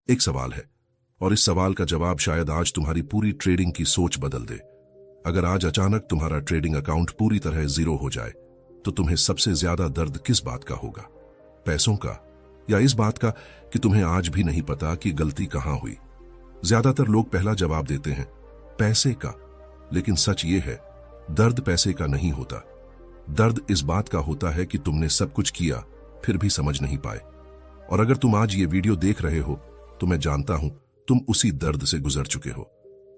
एक सवाल है, और इस सवाल का जवाब शायद आज तुम्हारी पूरी ट्रेडिंग की सोच बदल दे। अगर आज अचानक तुम्हारा ट्रेडिंग अकाउंट पूरी तरह जीरो हो जाए तो तुम्हें सबसे ज्यादा दर्द किस बात का होगा? पैसों का, या इस बात का कि तुम्हें आज भी नहीं पता कि गलती कहां हुई? ज्यादातर लोग पहला जवाब देते हैं पैसे का, लेकिन सच ये है, दर्द पैसे का नहीं होता। दर्द इस बात का होता है कि तुमने सब कुछ किया फिर भी समझ नहीं पाए। और अगर तुम आज ये वीडियो देख रहे हो तो मैं जानता हूं तुम उसी दर्द से गुजर चुके हो।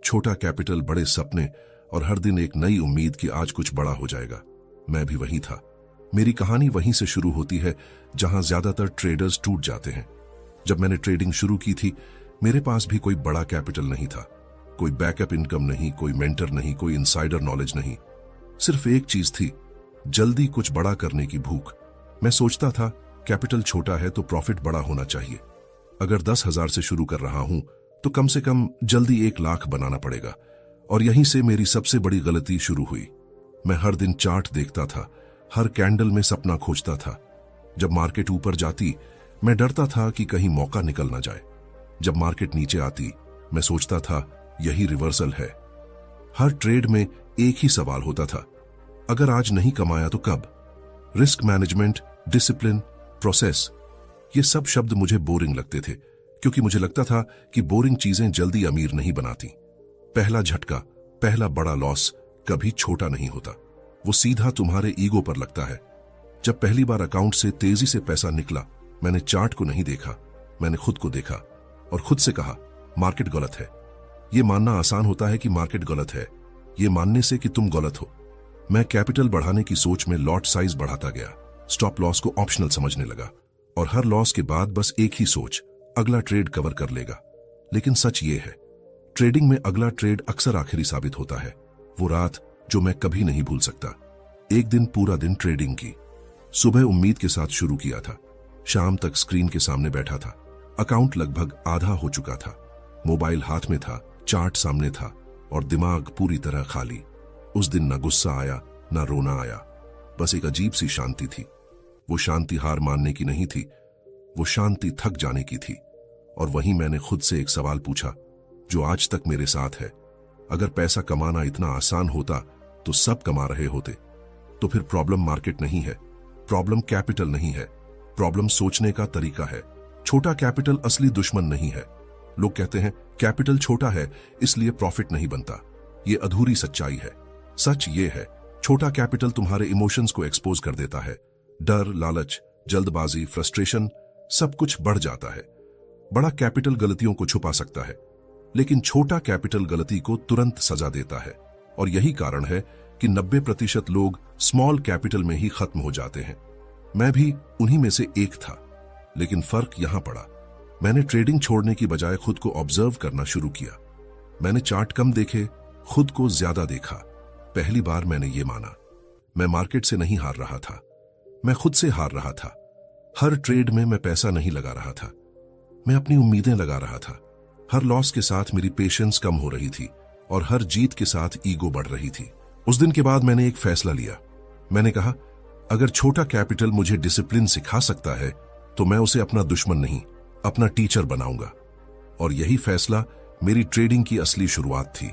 छोटा कैपिटल, बड़े सपने और हर दिन एक नई उम्मीद कि आज कुछ बड़ा हो जाएगा। मैं भी वहीं था। मेरी कहानी वहीं से शुरू होती है जहां ज्यादातर ट्रेडर्स टूट जाते हैं। जब मैंने ट्रेडिंग शुरू की थी, मेरे पास भी कोई बड़ा कैपिटल नहीं था, कोई बैकअप इनकम नहीं, कोई मेंटर नहीं, कोई इनसाइडर नॉलेज नहीं। सिर्फ एक चीज थी, जल्दी कुछ बड़ा करने की भूख। मैं सोचता था कैपिटल छोटा है तो प्रॉफिट बड़ा होना चाहिए। अगर 10,000 से शुरू कर रहा हूं तो कम से कम जल्दी 1 लाख बनाना पड़ेगा। और यहीं से मेरी सबसे बड़ी गलती शुरू हुई। मैं हर दिन चार्ट देखता था, हर कैंडल में सपना खोजता था। जब मार्केट ऊपर जाती मैं डरता था कि कहीं मौका निकल ना जाए। जब मार्केट नीचे आती मैं सोचता था यही रिवर्सल है। हर ट्रेड में एक ही सवाल होता था, अगर आज नहीं कमाया तो कब? रिस्क मैनेजमेंट, डिसिप्लिन, प्रोसेस, ये सब शब्द मुझे बोरिंग लगते थे, क्योंकि मुझे लगता था कि बोरिंग चीजें जल्दी अमीर नहीं बनाती। पहला झटका, पहला बड़ा लॉस कभी छोटा नहीं होता, वो सीधा तुम्हारे ईगो पर लगता है। जब पहली बार अकाउंट से तेजी से पैसा निकला, मैंने चार्ट को नहीं देखा, मैंने खुद को देखा और खुद से कहा मार्केट गलत है। ये मानना आसान होता है कि मार्केट गलत है, ये मानने से कि तुम गलत हो। मैं कैपिटल बढ़ाने की सोच में लॉट साइज बढ़ाता गया, स्टॉप लॉस को ऑप्शनल समझने लगा और हर लॉस के बाद बस एक ही सोच, अगला ट्रेड कवर कर लेगा। लेकिन सच ये है, ट्रेडिंग में अगला ट्रेड अक्सर आखिरी साबित होता है। वो रात जो मैं कभी नहीं भूल सकता। एक दिन पूरा दिन ट्रेडिंग की। सुबह उम्मीद के साथ शुरू किया था, शाम तक स्क्रीन के सामने बैठा था। अकाउंट लगभग आधा हो चुका था, मोबाइल हाथ में था, चार्ट सामने था और दिमाग पूरी तरह खाली। उस दिन ना गुस्सा आया, ना रोना आया, बस एक अजीब सी शांति थी। वो शांति हार मानने की नहीं थी, वो शांति थक जाने की थी। और वहीं मैंने खुद से एक सवाल पूछा जो आज तक मेरे साथ है, अगर पैसा कमाना इतना आसान होता तो सब कमा रहे होते, तो फिर प्रॉब्लम मार्केट नहीं है, प्रॉब्लम कैपिटल नहीं है, प्रॉब्लम सोचने का तरीका है। छोटा कैपिटल असली दुश्मन नहीं है। लोग कहते हैं कैपिटल छोटा है इसलिए प्रॉफिट नहीं बनता। ये अधूरी सच्चाई है। सच ये है, छोटा कैपिटल तुम्हारे इमोशंस को एक्सपोज कर देता है। डर, लालच, जल्दबाजी, फ्रस्ट्रेशन, सब कुछ बढ़ जाता है। बड़ा कैपिटल गलतियों को छुपा सकता है, लेकिन छोटा कैपिटल गलती को तुरंत सजा देता है। और यही कारण है कि 90% लोग स्मॉल कैपिटल में ही खत्म हो जाते हैं। मैं भी उन्हीं में से एक था, लेकिन फर्क यहां पड़ा। मैंने ट्रेडिंग छोड़ने की बजाय खुद को ऑब्जर्व करना शुरू किया। मैंने चार्ट कम देखे, खुद को ज्यादा देखा। पहली बार मैंने ये माना, मैं मार्केट से नहीं हार रहा था, मैं खुद से हार रहा था। हर ट्रेड में मैं पैसा नहीं लगा रहा था, मैं अपनी उम्मीदें लगा रहा था। हर लॉस के साथ मेरी पेशेंस कम हो रही थी और हर जीत के साथ ईगो बढ़ रही थी। उस दिन के बाद मैंने एक फैसला लिया। मैंने कहा, अगर छोटा कैपिटल मुझे डिसिप्लिन सिखा सकता है तो मैं उसे अपना दुश्मन नहीं, अपना टीचर बनाऊंगा। और यही फैसला मेरी ट्रेडिंग की असली शुरुआत थी।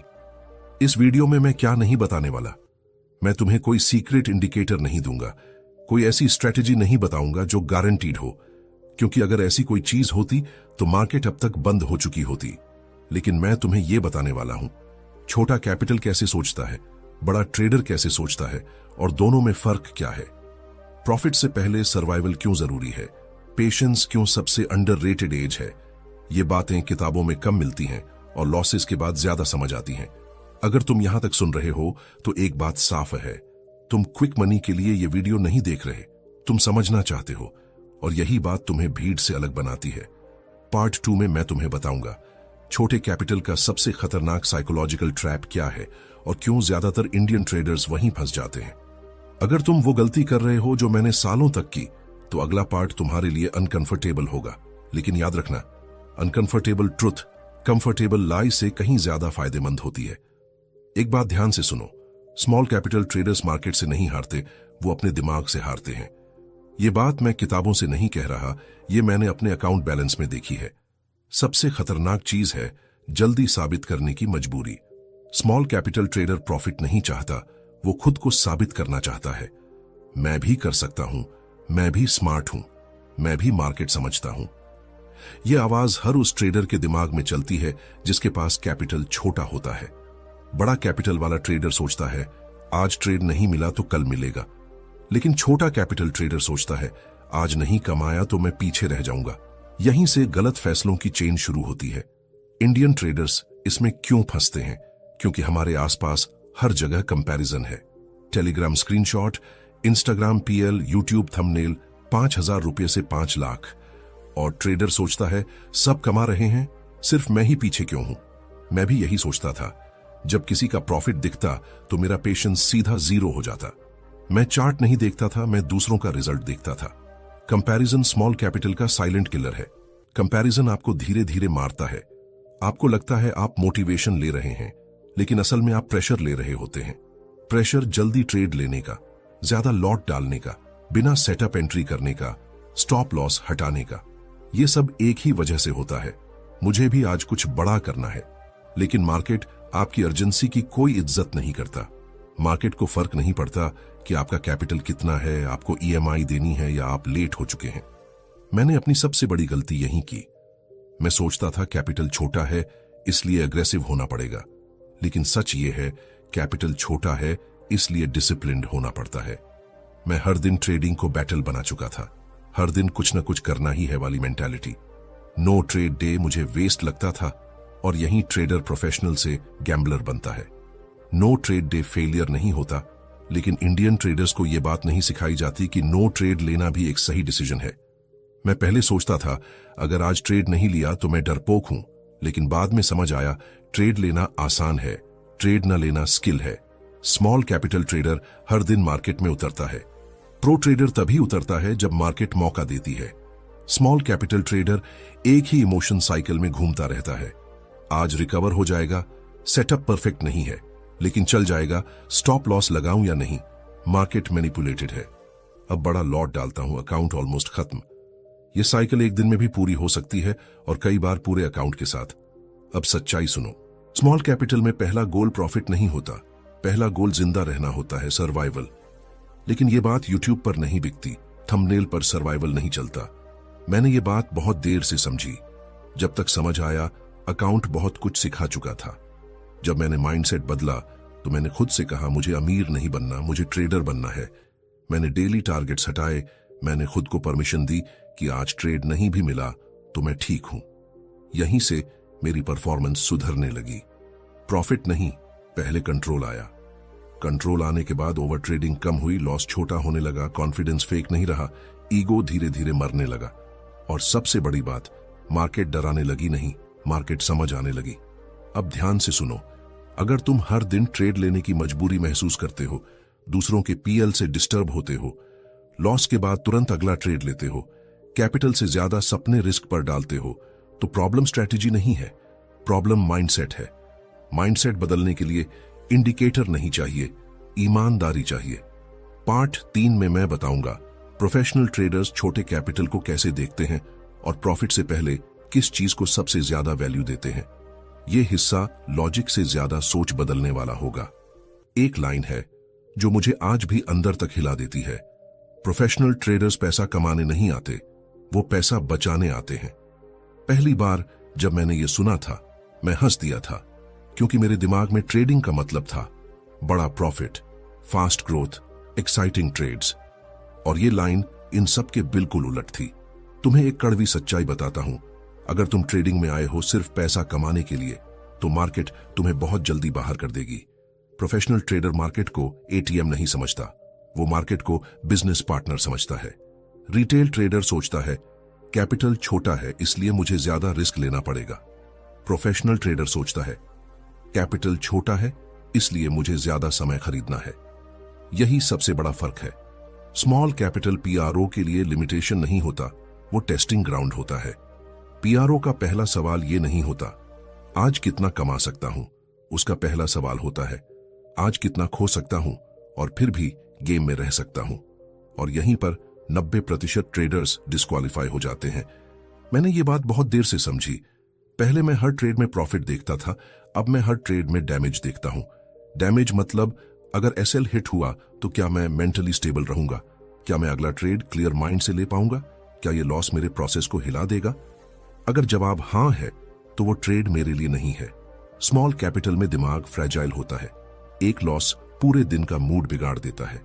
इस वीडियो में मैं क्या नहीं बताने वाला। मैं तुम्हें कोई सीक्रेट इंडिकेटर नहीं दूंगा, कोई ऐसी स्ट्रेटेजी नहीं बताऊंगा जो गारंटीड हो, क्योंकि अगर ऐसी कोई चीज होती तो मार्केट अब तक बंद हो चुकी होती। लेकिन मैं तुम्हें यह बताने वाला हूं, छोटा कैपिटल कैसे सोचता है, बड़ा ट्रेडर कैसे सोचता है और दोनों में फर्क क्या है। प्रॉफिट से पहले सर्वाइवल क्यों जरूरी है, पेशेंस क्यों सबसे अंडररेटेड एज है। ये बातें किताबों में कम मिलती हैं और लॉसेस के बाद ज्यादा समझ आती हैं। अगर तुम यहां तक सुन रहे हो तो एक बात साफ है, तुम क्विक मनी के लिए ये वीडियो नहीं देख रहे, तुम समझना चाहते हो। और यही बात तुम्हें भीड़ से अलग बनाती है। पार्ट 2 में मैं तुम्हें बताऊंगा छोटे कैपिटल का सबसे खतरनाक साइकोलॉजिकल ट्रैप क्या है और क्यों ज्यादातर इंडियन ट्रेडर्स वहीं फंस जाते हैं। अगर तुम वो गलती कर रहे हो जो मैंने सालों तक की, तो अगला पार्ट तुम्हारे लिए अनकंफर्टेबल होगा। लेकिन याद रखना, अनकंफर्टेबल ट्रुथ कंफर्टेबल लाई से कहीं ज्यादा फायदेमंद होती है। एक बात ध्यान से सुनो, स्मॉल कैपिटल ट्रेडर्स मार्केट से नहीं हारते, वो अपने दिमाग से हारते हैं। ये बात मैं किताबों से नहीं कह रहा, ये मैंने अपने अकाउंट बैलेंस में देखी है। सबसे खतरनाक चीज है जल्दी साबित करने की मजबूरी। स्मॉल कैपिटल ट्रेडर प्रॉफिट नहीं चाहता, वो खुद को साबित करना चाहता है। मैं भी कर सकता हूं, मैं भी स्मार्ट हूं, मैं भी मार्केट समझता हूं। यह आवाज हर उस ट्रेडर के दिमाग में चलती है जिसके पास कैपिटल छोटा होता है। बड़ा कैपिटल वाला ट्रेडर सोचता है आज ट्रेड नहीं मिला तो कल मिलेगा, लेकिन छोटा कैपिटल ट्रेडर सोचता है आज नहीं कमाया तो मैं पीछे रह जाऊंगा। यहीं से गलत फैसलों की चेन शुरू होती है। इंडियन ट्रेडर्स इसमें क्यों फंसते हैं? क्योंकि हमारे आसपास हर जगह कंपैरिजन है। Telegram screenshot, Instagram PL, YouTube thumbnail, 5,000 रुपये से 5 लाख। और ट्रेडर सोचता है सब कमा रहे हैं, सिर्फ मैं ही पीछे क्यों हूं? मैं भी यही सोचता था। जब किसी का प्रॉफिट दिखता तो मेरा पेशेंस सीधा 0 हो जाता। मैं चार्ट नहीं देखता था, मैं दूसरों का रिजल्ट देखता था। कंपैरिजन स्मॉल कैपिटल का साइलेंट किलर है। कंपैरिजन आपको धीरे धीरे मारता है। आपको लगता है आप मोटिवेशन ले रहे हैं, लेकिन असल में आप प्रेशर ले रहे होते हैं। प्रेशर जल्दी ट्रेड लेने का, ज्यादा लॉट डालने का, बिना सेटअप एंट्री करने का, स्टॉप लॉस हटाने का। यह सब एक ही वजह से होता है। मुझे भी आज कुछ बड़ा करना है, लेकिन मार्केट आपकी अर्जेंसी की कोई इज्जत नहीं करता। मार्केट को फर्क नहीं पड़ता कि आपका कैपिटल कितना है, आपको ईएमआई देनी है या आप लेट हो चुके हैं। मैंने अपनी सबसे बड़ी गलती यही की। मैं सोचता था कैपिटल छोटा है इसलिए अग्रेसिव होना पड़ेगा, लेकिन सच ये है कैपिटल छोटा है इसलिए डिसिप्लिन्ड होना पड़ता है। मैं हर दिन ट्रेडिंग को बैटल बना चुका था। हर दिन कुछ न कुछ करना ही है वाली मेंटालिटी। नो ट्रेड डे मुझे वेस्ट लगता था, और यही ट्रेडर प्रोफेशनल से गैम्बलर बनता है। नो ट्रेड डे फेलियर नहीं होता, लेकिन इंडियन ट्रेडर्स को यह बात नहीं सिखाई जाती कि नो ट्रेड लेना भी एक सही डिसीजन है। मैं पहले सोचता था अगर आज ट्रेड नहीं लिया तो मैं डरपोक हूं, लेकिन बाद में समझ आया ट्रेड लेना आसान है, ट्रेड न लेना स्किल है। स्मॉल कैपिटल ट्रेडर हर दिन मार्केट में उतरता है। प्रो ट्रेडर तभी उतरता है जब मार्केट मौका देती है। स्मॉल कैपिटल ट्रेडर एक ही इमोशन साइकिल में घूमता रहता है। आज रिकवर हो जाएगा, सेटअप परफेक्ट नहीं है, लेकिन चल जाएगा, स्टॉप लॉस लगाऊं या नहीं, मार्केट मैनिपुलेटेड है। अब बड़ा लॉट डालता हूं, अकाउंट ऑलमोस्ट खत्म। यह साइकिल एक दिन में भी पूरी हो सकती है और कई बार पूरे अकाउंट के साथ। अब सच्चाई सुनो, स्मॉल कैपिटल में पहला गोल प्रॉफिट नहीं होता, पहला गोल जिंदा रहना होता है, सर्वाइवल। लेकिन यह बात यूट्यूब पर नहीं बिकती, थंबनेल पर सर्वाइवल नहीं चलता। मैंने ये बात बहुत देर से समझी। जब तक समझ आया अकाउंट बहुत कुछ सिखा चुका था। जब मैंने माइंडसेट बदला तो मैंने खुद से कहा मुझे अमीर नहीं बनना, मुझे ट्रेडर बनना है। मैंने डेली टारगेट्स हटाए, मैंने खुद को परमिशन दी कि आज ट्रेड नहीं भी मिला तो मैं ठीक हूं। यहीं से मेरी परफॉर्मेंस सुधरने लगी। प्रॉफिट नहीं, पहले कंट्रोल आया। कंट्रोल आने के बाद ओवर ट्रेडिंग कम हुई, लॉस छोटा होने लगा, कॉन्फिडेंस फेक नहीं रहा, ईगो धीरे धीरे मरने लगा। और सबसे बड़ी बात, मार्केट डराने लगी नहीं, मार्केट समझ आने लगी। अब ध्यान से सुनो, अगर तुम हर दिन ट्रेड लेने की मजबूरी महसूस करते हो, दूसरों के पीएल से डिस्टर्ब होते हो, लॉस के बाद तुरंत अगला ट्रेड लेते हो, कैपिटल से ज्यादा सपने रिस्क पर डालते हो, तो प्रॉब्लम स्ट्रैटेजी नहीं है, प्रॉब्लम माइंडसेट है। माइंडसेट बदलने के लिए इंडिकेटर नहीं चाहिए, ईमानदारी चाहिए। पार्ट 3 में मैं बताऊंगा प्रोफेशनल ट्रेडर्स छोटे कैपिटल को कैसे देखते हैं और प्रॉफिट से पहले किस चीज को सबसे ज्यादा वैल्यू देते हैं। यह हिस्सा लॉजिक से ज्यादा सोच बदलने वाला होगा। एक लाइन है जो मुझे आज भी अंदर तक हिला देती है, प्रोफेशनल ट्रेडर्स पैसा कमाने नहीं आते, वो पैसा बचाने आते हैं। पहली बार जब मैंने ये सुना था मैं हंस दिया था, क्योंकि मेरे दिमाग में ट्रेडिंग का मतलब था बड़ा profit, fast growth, exciting trades. और ये लाइन इन सब के बिल्कुल उलट थी। तुम्हें एक कड़वी सच्चाई बताता हूं, अगर तुम ट्रेडिंग में आए हो सिर्फ पैसा कमाने के लिए, तो मार्केट तुम्हें बहुत जल्दी बाहर कर देगी। प्रोफेशनल ट्रेडर मार्केट को एटीएम नहीं समझता, वो मार्केट को बिजनेस पार्टनर समझता है। रिटेल ट्रेडर सोचता है कैपिटल छोटा है इसलिए मुझे ज्यादा रिस्क लेना पड़ेगा। प्रोफेशनल ट्रेडर सोचता है कैपिटल छोटा है इसलिए मुझे ज्यादा समय खरीदना है। यही सबसे बड़ा फर्क है। स्मॉल कैपिटल पीआरओ के लिए लिमिटेशन नहीं होता, वो टेस्टिंग ग्राउंड होता है। पीआरओ का पहला सवाल ये नहीं होता आज कितना कमा सकता हूं, उसका पहला सवाल होता है आज कितना खो सकता हूं और फिर भी गेम में रह सकता हूं। और यहीं पर 90% ट्रेडर्स डिस्क्वालीफाई हो जाते हैं। मैंने ये बात बहुत देर से समझी, पहले मैं हर ट्रेड में प्रॉफिट देखता था, अब मैं हर ट्रेड में डैमेज देखता हूं। डैमेज मतलब अगर एसएल हिट हुआ तो क्या मैं मेंटली स्टेबल रहूंगा? क्या मैं अगला ट्रेड क्लियर माइंड से ले पाऊंगा? क्या ये लॉस मेरे प्रोसेस को हिला देगा? अगर जवाब हां है तो वो ट्रेड मेरे लिए नहीं है। स्मॉल कैपिटल में दिमाग फ्रेजाइल होता है। एक लॉस पूरे दिन का मूड बिगाड़ देता है,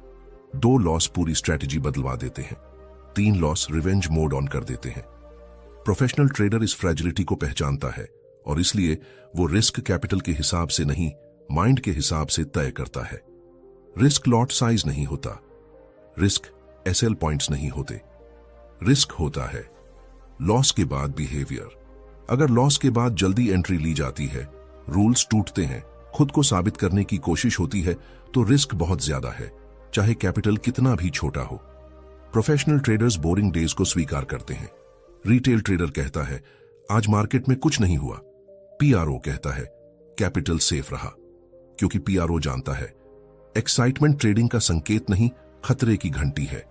2 लॉस पूरी स्ट्रेटजी बदलवा देते हैं, 3 लॉस रिवेंज मोड ऑन कर देते हैं। प्रोफेशनल ट्रेडर इस फ्रेजिलिटी को पहचानता है और इसलिए वो रिस्क कैपिटल के हिसाब से नहीं, माइंड के हिसाब से तय करता है। रिस्क लॉट साइज नहीं होता, रिस्क एसएल पॉइंट्स नहीं होते, रिस्क होता है लॉस के बाद बिहेवियर। अगर लॉस के बाद जल्दी एंट्री ली जाती है, रूल्स टूटते हैं, खुद को साबित करने की कोशिश होती है, तो रिस्क बहुत ज्यादा है, चाहे कैपिटल कितना भी छोटा हो। प्रोफेशनल ट्रेडर्स बोरिंग डेज को स्वीकार करते हैं। रिटेल ट्रेडर कहता है आज मार्केट में कुछ नहीं हुआ। पीआरओ कहता है कैपिटल सेफ रहा, क्योंकि पीआरओ जानता है एक्साइटमेंट ट्रेडिंग का संकेत नहीं, खतरे की घंटी है।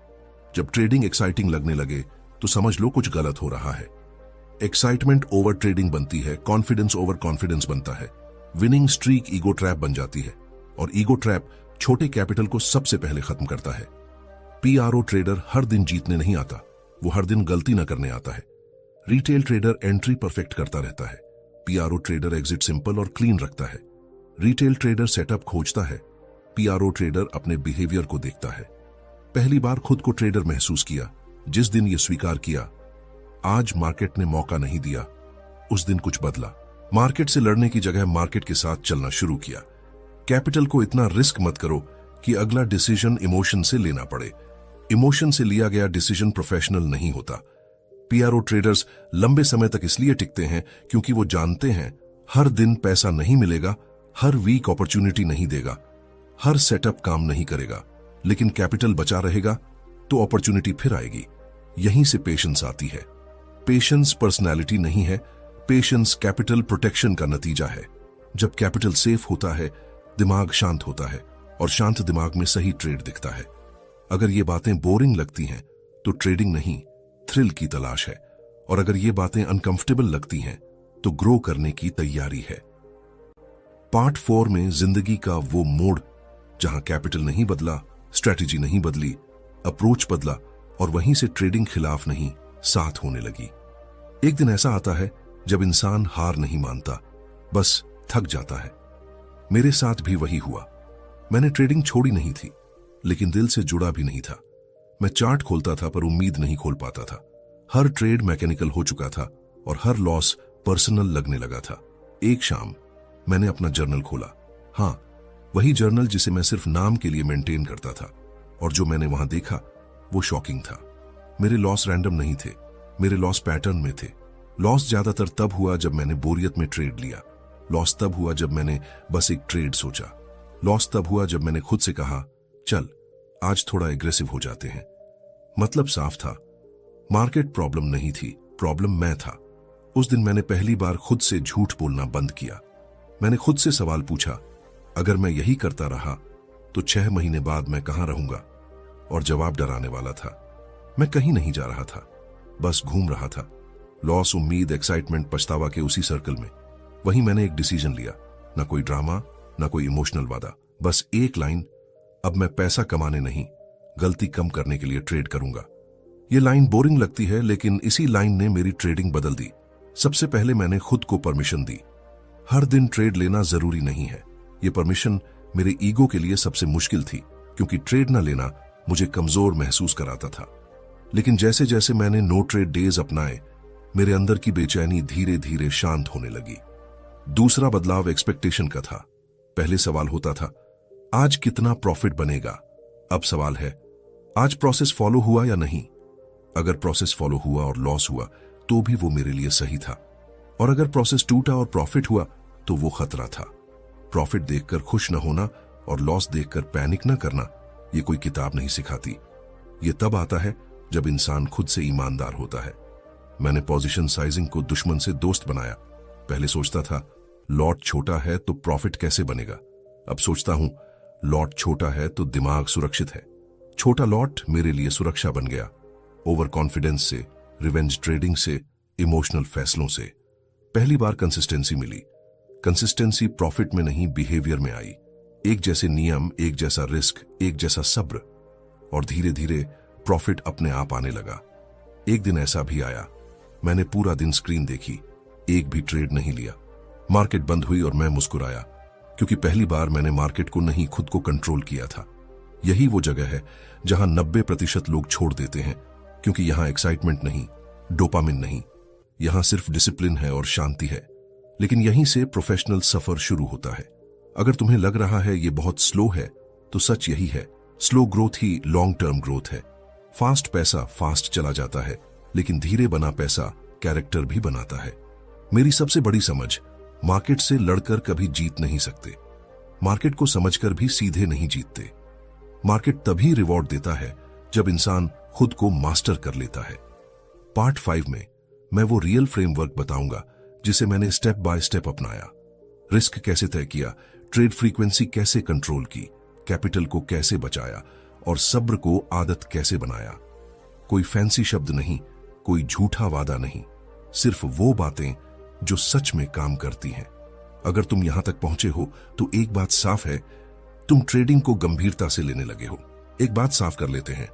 जब ट्रेडिंग एक्साइटिंग लगने लगे तो समझ लो कुछ गलत हो रहा है। एक्साइटमेंट ओवर ट्रेडिंग बनती है, कॉन्फिडेंस ओवर कॉन्फिडेंस बनता है, विनिंग स्ट्रीक ईगो ट्रैप बन जाती है और ईगो ट्रैप छोटे कैपिटल को सबसे पहले खत्म करता है। पीआरओ ट्रेडर हर दिन जीतने नहीं आता, वो हर दिन गलती न करने आता है। रिटेल ट्रेडर एंट्री परफेक्ट करता रहता है, पीआरओ ट्रेडर एग्जिट सिंपल और क्लीन रखता है। रिटेल ट्रेडर सेटअप खोजता है, पीआरओ ट्रेडर अपने बिहेवियर को देखता है। पहली बार खुद को ट्रेडर महसूस किया जिस दिन ये स्वीकार किया आज मार्केट ने मौका नहीं दिया, उस दिन कुछ बदला। मार्केट से लड़ने की जगह मार्केट के साथ चलना शुरू किया। कैपिटल को इतना रिस्क मत करो कि अगला डिसीजन इमोशन से लेना पड़े। इमोशन से लिया गया डिसीजन प्रोफेशनल नहीं होता। पीआरओ ट्रेडर्स लंबे समय तक इसलिए टिकते हैं क्योंकि वो जानते हैं हर दिन पैसा नहीं मिलेगा, हर वीक अपॉर्चुनिटी नहीं देगा, हर सेटअप काम नहीं करेगा, लेकिन कैपिटल बचा रहेगा तो अपॉर्चुनिटी फिर आएगी। यहीं से पेशेंस आती है। पेशेंस पर्सनैलिटी नहीं है, पेशेंस कैपिटल प्रोटेक्शन का नतीजा है। जब कैपिटल सेफ होता है, दिमाग शांत होता है और शांत दिमाग में सही ट्रेड दिखता है। अगर ये बातें बोरिंग लगती हैं तो ट्रेडिंग नहीं, थ्रिल की तलाश है, और अगर ये बातें अनकंफर्टेबल लगती हैं तो ग्रो करने की तैयारी है। पार्ट 4 में जिंदगी का वो मोड़ जहां कैपिटल नहीं बदला, स्ट्रेटेजी नहीं बदली, अप्रोच बदला और वहीं से ट्रेडिंग खिलाफ नहीं साथ होने लगी। एक दिन ऐसा आता है जब इंसान हार नहीं मानता, बस थक जाता है। मेरे साथ भी वही हुआ। मैंने ट्रेडिंग छोड़ी नहीं थी, लेकिन दिल से जुड़ा भी नहीं था। मैं चार्ट खोलता था पर उम्मीद नहीं खोल पाता था। हर ट्रेड मैकेनिकल हो चुका था और हर लॉस पर्सनल लगने लगा था। एक शाम मैंने अपना जर्नल खोला। हाँ, वही जर्नल जिसे मैं सिर्फ नाम के लिए मेंटेन करता था, और जो मैंने वहां देखा वो शॉकिंग था। मेरे लॉस रैंडम नहीं थे, मेरे लॉस पैटर्न में थे। लॉस ज्यादातर तब हुआ जब मैंने बोरियत में ट्रेड लिया। लॉस तब हुआ जब मैंने बस एक ट्रेड सोचा। लॉस तब हुआ जब मैंने खुद से कहा चल आज थोड़ा एग्रेसिव हो जाते हैं। मतलब साफ था, मार्केट प्रॉब्लम नहीं थी, प्रॉब्लम मैं था। उस दिन मैंने पहली बार खुद से झूठ बोलना बंद किया। मैंने खुद से सवाल पूछा, अगर मैं यही करता रहा तो 6 महीने बाद मैं कहां रहूंगा? और जवाब डराने वाला था। मैं कहीं नहीं जा रहा था, बस घूम रहा था। लॉस, उम्मीद, एक्साइटमेंट, पछतावा के उसी सर्कल में। वहीं मैंने एक डिसीजन लिया, ना कोई ड्रामा, ना कोई इमोशनल वादा, बस एक लाइन, अब मैं पैसा कमाने नहीं, गलती कम करने के लिए ट्रेड करूंगा। ये लाइन बोरिंग लगती है, लेकिन इसी लाइन ने मेरी ट्रेडिंग बदल दी। सबसे पहले मैंने खुद को परमिशन दी। हर दिन ट्रेड लेना जरूरी नहीं है। ये परमिशन मेरे ईगो के लिए सबसे मुश्किल थी, क्योंकि ट्रेड ना लेना मुझे कमजोर महसूस कराता था। लेकिन जैसे जैसे मैंने नो ट्रेड डेज अपनाए, मेरे अंदर की बेचैनी धीरे धीरे शांत होने लगी। दूसरा बदलाव एक्सपेक्टेशन का था। पहले सवाल होता था आज कितना प्रॉफिट बनेगा, अब सवाल है आज प्रोसेस फॉलो हुआ या नहीं। अगर प्रोसेस फॉलो हुआ और लॉस हुआ तो भी वो मेरे लिए सही था, और अगर प्रोसेस टूटा और प्रॉफिट हुआ तो वो खतरा था। प्रॉफिट देखकर खुश न होना और लॉस देखकर पैनिक न करना ये कोई किताब नहीं सिखाती। ये तब आता है जब इंसान खुद से ईमानदार होता है। मैंने पोजीशन साइजिंग को दुश्मन से दोस्त बनाया। पहले सोचता था लॉट छोटा है तो प्रॉफिट कैसे बनेगा। अब सोचता हूं लॉट छोटा है तो दिमाग सुरक्षित है। छोटा लॉट मेरे लिए सुरक्षा बन गया, ओवर कॉन्फिडेंस से, रिवेंज ट्रेडिंग से, इमोशनल फैसलों से। पहली बार कंसिस्टेंसी मिली। कंसिस्टेंसी प्रॉफिट में नहीं, बिहेवियर में आई। एक जैसे नियम, एक जैसा रिस्क, एक जैसा सब्र, और धीरे धीरे प्रॉफिट अपने आप आने लगा। एक दिन ऐसा भी आया, मैंने पूरा दिन स्क्रीन देखी, एक भी ट्रेड नहीं लिया। मार्केट बंद हुई और मैं मुस्कुराया, क्योंकि पहली बार मैंने मार्केट को नहीं, खुद को कंट्रोल किया था। यही वो जगह है जहां 90% लोग छोड़ देते हैं, क्योंकि यहां एक्साइटमेंट नहीं, डोपामिन नहीं, यहां सिर्फ डिसिप्लिन है और शांति है। लेकिन यहीं से प्रोफेशनल सफर शुरू होता है। अगर तुम्हें लग रहा है ये बहुत स्लो है, तो सच यही है, स्लो ग्रोथ ही लॉन्ग टर्म ग्रोथ है। फास्ट पैसा फास्ट चला जाता है, लेकिन धीरे बना पैसा कैरेक्टर भी बनाता है। मेरी सबसे बड़ी समझ, मार्केट से लड़कर कभी जीत नहीं सकते, मार्केट को समझकर भी सीधे नहीं जीतते। मार्केट तभी रिवॉर्ड देता है जब इंसान खुद को मास्टर कर लेता है। पार्ट 5 में मैं वो रियल फ्रेमवर्क बताऊंगा जिसे मैंने स्टेप बाय स्टेप अपनाया। रिस्क कैसे तय किया, ट्रेड फ्रीक्वेंसी कैसे कंट्रोल की, कैपिटल को कैसे बचाया और सब्र को आदत कैसे बनाया। कोई फैंसी शब्द नहीं, कोई झूठा वादा नहीं, सिर्फ वो बातें जो सच में काम करती हैं। अगर तुम यहां तक पहुंचे हो तो एक बात साफ है, तुम ट्रेडिंग को गंभीरता से लेने लगे हो। एक बात साफ कर लेते हैं,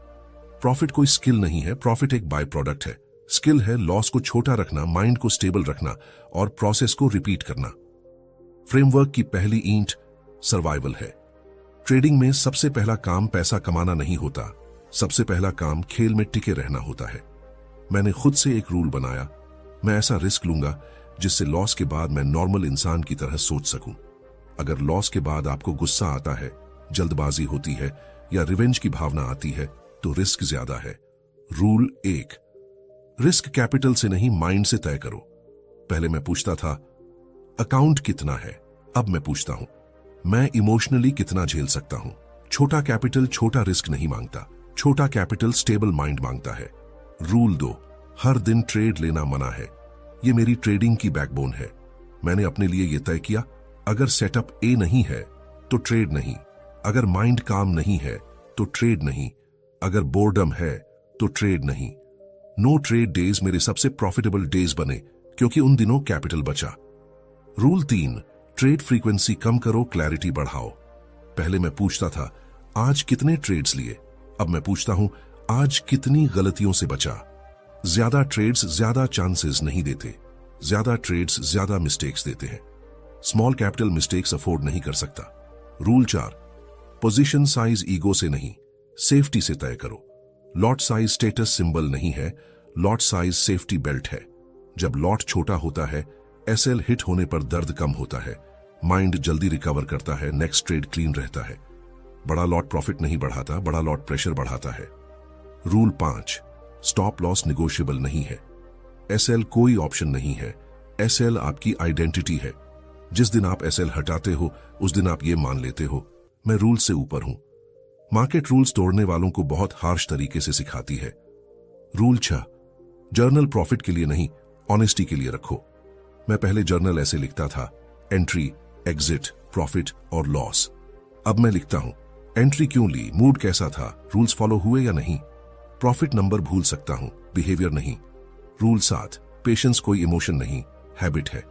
प्रॉफिट कोई स्किल नहीं है, प्रॉफिट एक बाय प्रोडक्ट है। स्किल है लॉस को छोटा रखना, माइंड को स्टेबल रखना और प्रोसेस को रिपीट करना। फ्रेमवर्क की पहली ईंट सर्वाइवल है। ट्रेडिंग में सबसे पहला काम पैसा कमाना नहीं होता, सबसे पहला काम खेल में टिके रहना होता है। मैंने खुद से एक रूल बनाया, मैं ऐसा रिस्क लूंगा जिससे लॉस के बाद मैं नॉर्मल इंसान की तरह सोच सकूं। अगर लॉस के बाद आपको गुस्सा आता है, जल्दबाजी होती है या रिवेंज की भावना आती है, तो रिस्क ज्यादा है। रूल 1, रिस्क कैपिटल से नहीं, माइंड से तय करो। पहले मैं पूछता था अकाउंट कितना है, अब मैं पूछता हूं मैं इमोशनली कितना झेल सकता हूं। छोटा कैपिटल छोटा रिस्क नहीं मांगता, छोटा कैपिटल स्टेबल माइंड मांगता है। रूल 2, हर दिन ट्रेड लेना मना है। ये मेरी ट्रेडिंग की बैकबोन है। मैंने अपने लिए यह तय किया, अगर सेटअप ए नहीं है तो ट्रेड नहीं, अगर माइंड काम नहीं है तो ट्रेड नहीं, अगर बोर्डम है तो ट्रेड नहीं। नो ट्रेड डेज मेरे सबसे प्रॉफिटेबल डेज बने, क्योंकि उन दिनों कैपिटल बचा। रूल 3, ट्रेड फ्रीक्वेंसी कम करो, क्लैरिटी बढ़ाओ। पहले मैं पूछता था आज कितने ट्रेड्स लिए, अब मैं पूछता हूं आज कितनी गलतियों से बचा। ज्यादा ट्रेड्स ज्यादा चांसेस नहीं देते, ज्यादा ट्रेड्स ज्यादा मिस्टेक्स देते हैं। स्मॉल कैपिटल मिस्टेक्स अफोर्ड नहीं कर सकता। रूल 4, पोजीशन साइज ईगो से नहीं, सेफ्टी से तय करो। लॉट साइज स्टेटस सिंबल नहीं है, लॉट साइज सेफ्टी बेल्ट है। जब लॉट छोटा होता है, एसएल हिट होने पर दर्द कम होता है, माइंड जल्दी रिकवर करता है, नेक्स्ट ट्रेड क्लीन रहता है। बड़ा लॉट प्रॉफिट नहीं बढ़ाता, बड़ा लॉट प्रेशर बढ़ाता है। रूल 5, स्टॉप लॉस निगोशिएबल नहीं है। एसएल कोई ऑप्शन नहीं है, एसएल आपकी आइडेंटिटी है। जिस दिन आप एसएल हटाते हो उस दिन आप ये मान लेते हो मैं रूल से ऊपर हूं। मार्केट रूल्स तोड़ने वालों को बहुत हार्श तरीके से सिखाती है। रूल 6, जर्नल प्रॉफिट के लिए नहीं, ऑनेस्टी के लिए रखो। मैं पहले जर्नल ऐसे लिखता था, एंट्री, एग्जिट, प्रॉफिट और लॉस। अब मैं लिखता हूं एंट्री क्यों ली, मूड कैसा था, रूल्स फॉलो हुए या नहीं। प्रॉफिट नंबर भूल सकता हूं, बिहेवियर नहीं। रूल 7, पेशेंस कोई इमोशन नहीं, हैबिट है।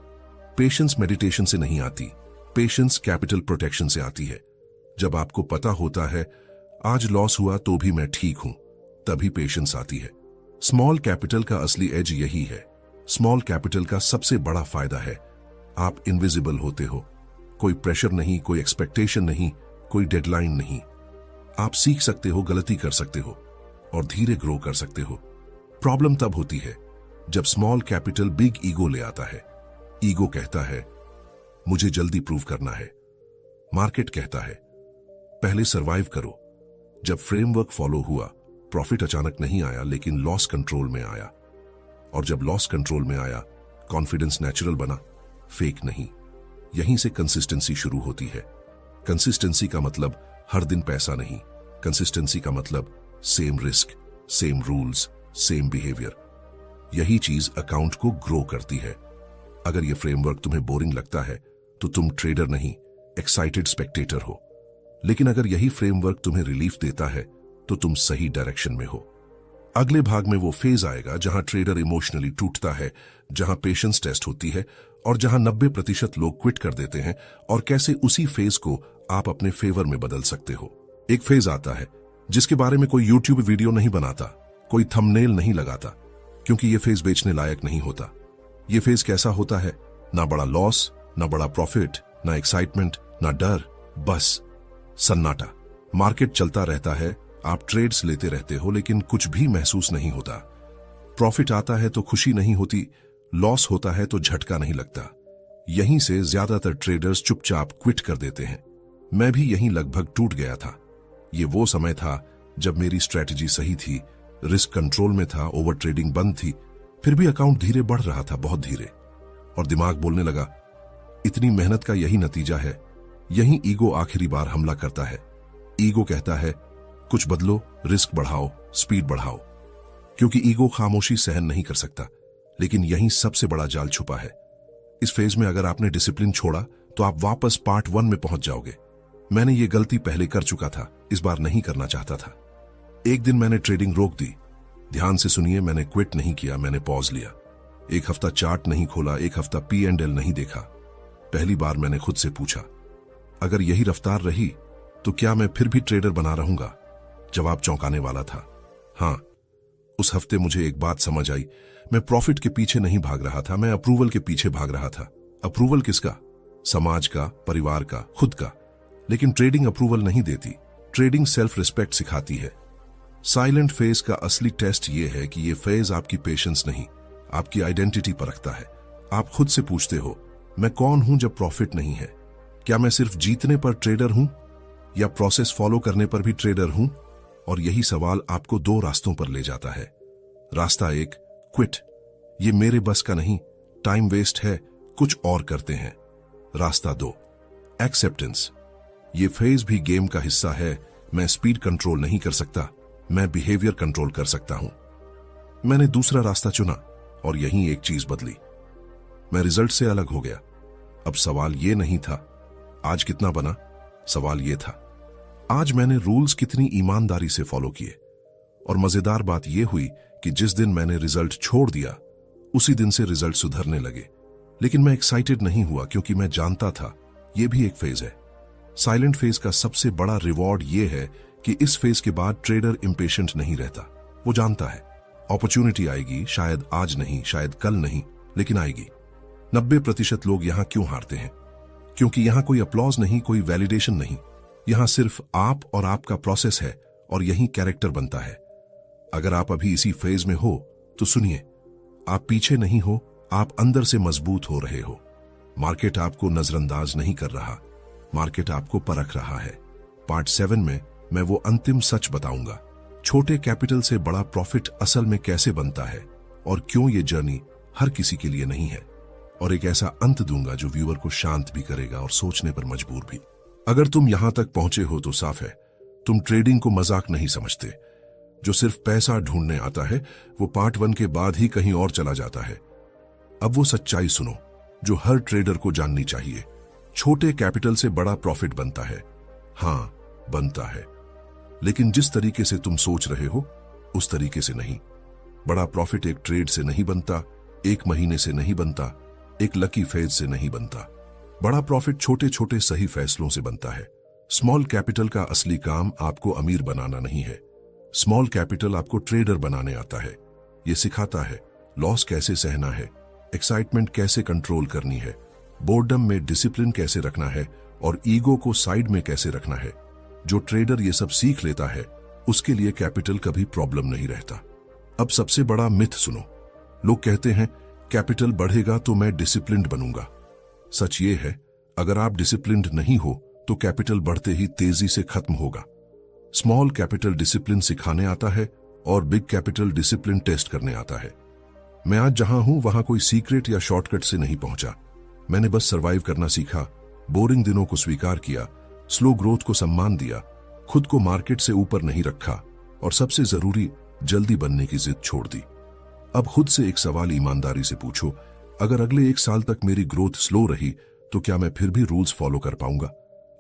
पेशेंस मेडिटेशन से नहीं आती, पेशेंस कैपिटल प्रोटेक्शन से आती है। जब आपको पता होता है आज लॉस हुआ तो भी मैं ठीक हूं, तभी पेशेंस आती है। स्मॉल कैपिटल का असली एज यही है। स्मॉल कैपिटल का सबसे बड़ा फायदा है आप इनविजिबल होते हो। कोई प्रेशर नहीं, कोई एक्सपेक्टेशन नहीं, कोई डेडलाइन नहीं। आप सीख सकते हो, गलती कर सकते हो और धीरे ग्रो कर सकते हो। प्रॉब्लम तब होती है जब स्मॉल कैपिटल बिग ईगो ले आता है। ईगो कहता है मुझे जल्दी प्रूव करना है, मार्केट कहता है पहले सरवाइव करो। जब फ्रेमवर्क फॉलो हुआ, प्रॉफिट अचानक नहीं आया, लेकिन लॉस कंट्रोल में आया। और जब लॉस कंट्रोल में आया, कॉन्फिडेंस नेचुरल बना, फेक नहीं। यहीं से कंसिस्टेंसी शुरू होती है। कंसिस्टेंसी का मतलब हर दिन पैसा नहीं, कंसिस्टेंसी का मतलब same risk, same rules, same behaviour. यही चीज अकाउंट को ग्रो करती है। अगर यह फ्रेमवर्क तुम्हें बोरिंग लगता है तो तुम ट्रेडर नहीं, एक्साइटेड स्पेक्टेटर हो। लेकिन अगर यही फ्रेमवर्क तुम्हें रिलीफ देता है तो तुम सही डायरेक्शन में हो। अगले भाग में वो फेज आएगा जहां ट्रेडर इमोशनली टूटता है, जहां पेशेंस टेस्ट होती है और जहां 90% लोग क्विट कर देते हैं, और कैसे उसी फेज को आप अपने फेवर में बदल सकते हो। एक फेज आता है जिसके बारे में कोई यूट्यूब वीडियो नहीं बनाता, कोई थंबनेल नहीं लगाता, क्योंकि ये फेज बेचने लायक नहीं होता। ये फेज कैसा होता है? ना बड़ा लॉस, ना बड़ा प्रॉफिट, ना एक्साइटमेंट, ना डर, बस सन्नाटा। मार्केट चलता रहता है, आप ट्रेड्स लेते रहते हो, लेकिन कुछ भी महसूस नहीं होता। प्रॉफिट आता है तो खुशी नहीं होती, लॉस होता है तो झटका नहीं लगता। यहीं से ज्यादातर ट्रेडर्स चुपचाप क्विट कर देते हैं। मैं भी यहीं लगभग टूट गया था। ये वो समय था जब मेरी स्ट्रेटजी सही थी, रिस्क कंट्रोल में था, ओवर ट्रेडिंग बंद थी, फिर भी अकाउंट धीरे बढ़ रहा था, बहुत धीरे। और दिमाग बोलने लगा, इतनी मेहनत का यही नतीजा है। यहीं ईगो आखिरी बार हमला करता है। ईगो कहता है, कुछ बदलो, रिस्क बढ़ाओ, स्पीड बढ़ाओ, क्योंकि ईगो खामोशी सहन नहीं कर सकता। लेकिन यहीं सबसे बड़ा जाल छुपा है। इस फेज में अगर आपने डिसिप्लिन छोड़ा तो आप वापस पार्ट 1 में पहुंच जाओगे। मैंने ये गलती पहले कर चुका था, इस बार नहीं करना चाहता था। एक दिन मैंने ट्रेडिंग रोक दी। ध्यान से सुनिए, मैंने क्विट नहीं किया, मैंने पॉज लिया। एक हफ्ता चार्ट नहीं खोला, एक हफ्ता P&L नहीं देखा। पहली बार मैंने खुद से पूछा, अगर यही रफ्तार रही तो क्या मैं फिर भी ट्रेडर बना रहूंगा? जवाब चौंकाने वाला था, हां। उस हफ्ते मुझे एक बात समझ आई, मैं प्रॉफिट के पीछे नहीं भाग रहा था, मैं अप्रूवल के पीछे भाग रहा था। अप्रूवल किसका? समाज का, परिवार का, खुद का। लेकिन ट्रेडिंग अप्रूवल नहीं देती, ट्रेडिंग सेल्फ रिस्पेक्ट सिखाती है। साइलेंट फेज का असली टेस्ट यह है कि यह फेज आपकी पेशेंस नहीं, आपकी आइडेंटिटी परखता है। आप खुद से पूछते हो, मैं कौन हूं जब प्रॉफिट नहीं है? क्या मैं सिर्फ जीतने पर ट्रेडर हूं या प्रोसेस फॉलो करने पर भी ट्रेडर हूं? और यही सवाल आपको 2 रास्तों पर ले जाता है। रास्ता 1, क्विट, ये मेरे बस का नहीं, टाइम वेस्ट है, कुछ और करते हैं। रास्ता 2, एक्सेप्टेंस, ये फेज भी गेम का हिस्सा है, मैं स्पीड कंट्रोल नहीं कर सकता, मैं बिहेवियर कंट्रोल कर सकता हूं। मैंने दूसरा रास्ता चुना और यहीं एक चीज बदली। मैं रिजल्ट से अलग हो गया। अब सवाल ये नहीं था आज कितना बना, सवाल ये था आज मैंने रूल्स कितनी ईमानदारी से फॉलो किए। और मजेदार बात यह हुई कि जिस दिन मैंने रिजल्ट छोड़ दिया उसी दिन से रिजल्ट सुधरने लगे। लेकिन मैं एक्साइटेड नहीं हुआ, क्योंकि मैं जानता था यह भी एक फेज है। साइलेंट फेज का सबसे बड़ा रिवॉर्ड यह है कि इस फेज के बाद ट्रेडर इंपेशेंट नहीं रहता। वो जानता है अपॉर्चुनिटी आएगी, शायद आज नहीं, शायद कल नहीं, लेकिन आएगी। 90% लोग यहां क्यों हारते हैं? क्योंकि यहां कोई अपलॉज नहीं, कोई वैलिडेशन नहीं। यहां सिर्फ आप और आपका प्रोसेस है, और यही कैरेक्टर बनता है। अगर आप अभी इसी फेज में हो तो सुनिए, आप पीछे नहीं हो, आप अंदर से मजबूत हो रहे हो। मार्केट आपको नजरअंदाज नहीं कर रहा, मार्केट आपको परख रहा है। पार्ट 7 में मैं वो अंतिम सच बताऊंगा, छोटे कैपिटल से बड़ा प्रॉफिट असल में कैसे बनता है और क्यों ये जर्नी हर किसी के लिए नहीं है। और एक ऐसा अंत दूंगा जो व्यूअर को शांत भी करेगा और सोचने पर मजबूर भी। अगर तुम यहां तक पहुंचे हो तो साफ है तुम ट्रेडिंग को मजाक नहीं समझते। जो सिर्फ पैसा ढूंढने आता है वो पार्ट 1 के बाद ही कहीं और चला जाता है। अब वो सच्चाई सुनो जो हर ट्रेडर को जाननी चाहिए। छोटे कैपिटल से बड़ा प्रॉफिट बनता है, हां बनता है, लेकिन जिस तरीके से तुम सोच रहे हो उस तरीके से नहीं। बड़ा प्रॉफिट एक ट्रेड से नहीं बनता, एक महीने से नहीं बनता, एक लकी फेज से नहीं बनता। बड़ा प्रॉफिट छोटे छोटे सही फैसलों से बनता है। स्मॉल कैपिटल का असली काम आपको अमीर बनाना नहीं है, स्मॉल कैपिटल आपको ट्रेडर बनाने आता है। यह सिखाता है लॉस कैसे सहना है, एक्साइटमेंट कैसे कंट्रोल करनी है, बोर्डम में डिसिप्लिन कैसे रखना है और ईगो को साइड में कैसे रखना है। जो ट्रेडर ये सब सीख लेता है उसके लिए कैपिटल कभी प्रॉब्लम नहीं रहता। अब सबसे बड़ा मिथ सुनो। लोग कहते हैं कैपिटल बढ़ेगा तो मैं डिसिप्लिन्ड बनूंगा। सच ये है अगर आप डिसिप्लिन्ड नहीं हो तो कैपिटल बढ़ते ही तेजी से खत्म होगा। स्मॉल कैपिटल डिसिप्लिन सिखाने आता है और बिग कैपिटल डिसिप्लिन टेस्ट करने आता है। मैं आज जहां हूं वहां कोई सीक्रेट या शॉर्टकट से नहीं पहुंचा। मैंने बस सरवाइव करना सीखा, बोरिंग दिनों को स्वीकार किया, स्लो ग्रोथ को सम्मान दिया, खुद को मार्केट से ऊपर नहीं रखा और सबसे जरूरी जल्दी बनने की जिद छोड़ दी। अब खुद से एक सवाल ईमानदारी से पूछो, अगर अगले 1 साल तक मेरी ग्रोथ स्लो रही तो क्या मैं फिर भी रूल्स फॉलो कर पाऊंगा?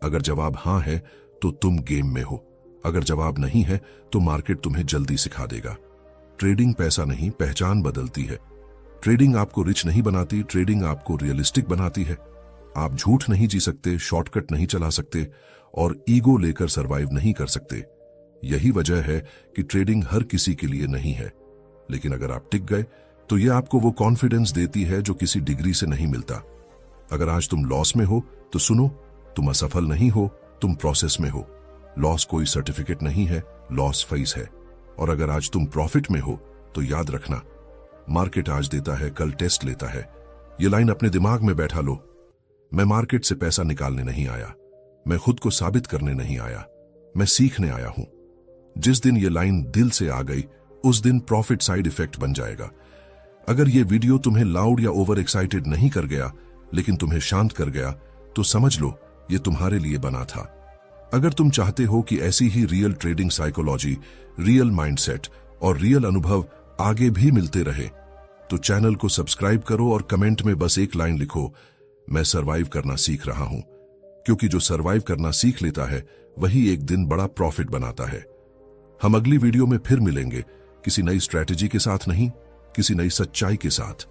अगर जवाब हां है तो तुम गेम में हो, अगर जवाब नहीं है तो मार्केट तुम्हें जल्दी सिखा देगा। ट्रेडिंग पैसा नहीं, पहचान बदलती है। ट्रेडिंग आपको रिच नहीं बनाती, ट्रेडिंग आपको रियलिस्टिक बनाती है। आप झूठ नहीं जी सकते, शॉर्टकट नहीं चला सकते और ईगो लेकर सरवाइव नहीं कर सकते। यही वजह है कि ट्रेडिंग हर किसी के लिए नहीं है, लेकिन अगर आप टिक गए तो यह आपको वो कॉन्फिडेंस देती है जो किसी डिग्री से नहीं मिलता। अगर आज तुम लॉस में हो तो सुनो, तुम असफल नहीं हो, तुम प्रोसेस में हो। लॉस कोई सर्टिफिकेट नहीं है, लॉस फेज है। और अगर आज तुम प्रॉफिट में हो तो याद रखना, मार्केट आज देता है, कल टेस्ट लेता है। ये लाइन अपने दिमाग में बैठा लो। मैं मार्केट से पैसा निकालने नहीं आया, मैं खुद को साबित करने नहीं आया, मैं सीखने आया हूं। जिस दिन ये लाइन दिल से आ गई, उस दिन प्रॉफिट साइड इफेक्ट बन जाएगा। अगर ये वीडियो तुम्हें लाउड या ओवर एक्साइटेड नहीं कर गया, लेकिन तुम्हें शांत कर गया, तो समझ लो ये तुम्हारे लिए बना था। अगर तुम चाहते हो कि ऐसी ही real trading psychology, real mindset और रियल अनुभव आगे भी मिलते रहे, तो चैनल को सब्सक्राइब करो और कमेंट में बस एक लाइन लिखो, मैं सरवाइव करना सीख रहा हूं। क्योंकि जो सरवाइव करना सीख लेता है वही एक दिन बड़ा प्रॉफिट बनाता है। हम अगली वीडियो में फिर मिलेंगे, किसी नई स्ट्रैटेजी के साथ नहीं, किसी नई सच्चाई के साथ।